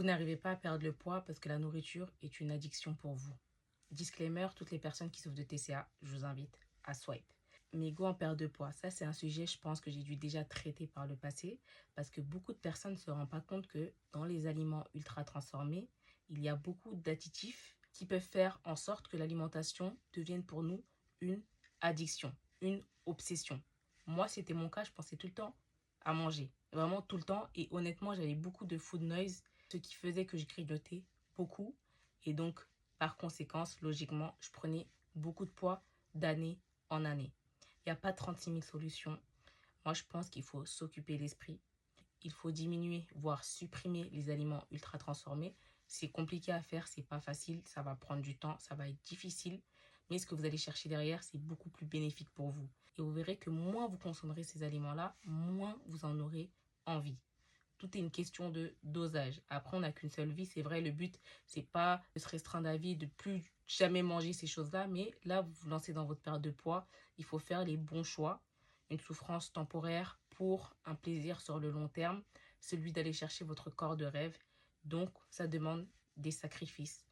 Vous n'arrivez pas à perdre le poids parce que la nourriture est une addiction pour vous. Disclaimer, toutes les personnes qui souffrent de TCA, je vous invite à swipe. Mais go en perte de poids, ça c'est un sujet, je pense, que j'ai dû déjà traiter par le passé parce que beaucoup de personnes ne se rendent pas compte que dans les aliments ultra transformés, il y a beaucoup d'additifs qui peuvent faire en sorte que l'alimentation devienne pour nous une addiction, une obsession. Moi, c'était mon cas, je pensais tout le temps à manger, vraiment tout le temps, et honnêtement, j'avais beaucoup de food noise, ce qui faisait que je grignotais beaucoup, et donc, par conséquence, logiquement, je prenais beaucoup de poids d'année en année. Il n'y a pas 36 000 solutions. Moi, je pense qu'il faut s'occuper l'esprit. Il faut diminuer, voire supprimer les aliments ultra transformés. C'est compliqué à faire, c'est pas facile, ça va prendre du temps, ça va être difficile. Mais ce que vous allez chercher derrière, c'est beaucoup plus bénéfique pour vous. Et vous verrez que moins vous consommerez ces aliments-là, moins vous en aurez envie. Tout est une question de dosage. Après, on n'a qu'une seule vie. C'est vrai, le but, c'est pas de se restreindre à vie, de plus jamais manger ces choses-là. Mais là, vous vous lancez dans votre perte de poids. Il faut faire les bons choix. Une souffrance temporaire pour un plaisir sur le long terme. Celui d'aller chercher votre corps de rêve. Donc, ça demande des sacrifices.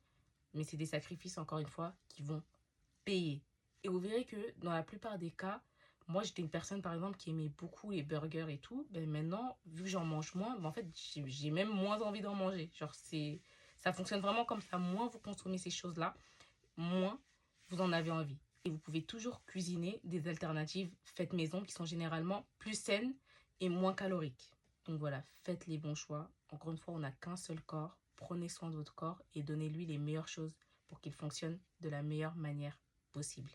Mais c'est des sacrifices, encore une fois, qui vont payer. Et vous verrez que dans la plupart des cas, moi j'étais une personne par exemple qui aimait beaucoup les burgers et tout. Ben maintenant, vu que j'en mange moins, ben en fait j'ai même moins envie d'en manger. Genre ça fonctionne vraiment comme ça. Moins vous consommez ces choses-là, moins vous en avez envie. Et vous pouvez toujours cuisiner des alternatives faites maison qui sont généralement plus saines et moins caloriques. Donc voilà, faites les bons choix. Encore une fois, on n'a qu'un seul corps. Prenez soin de votre corps et donnez-lui les meilleures choses pour qu'il fonctionne de la meilleure manière possible.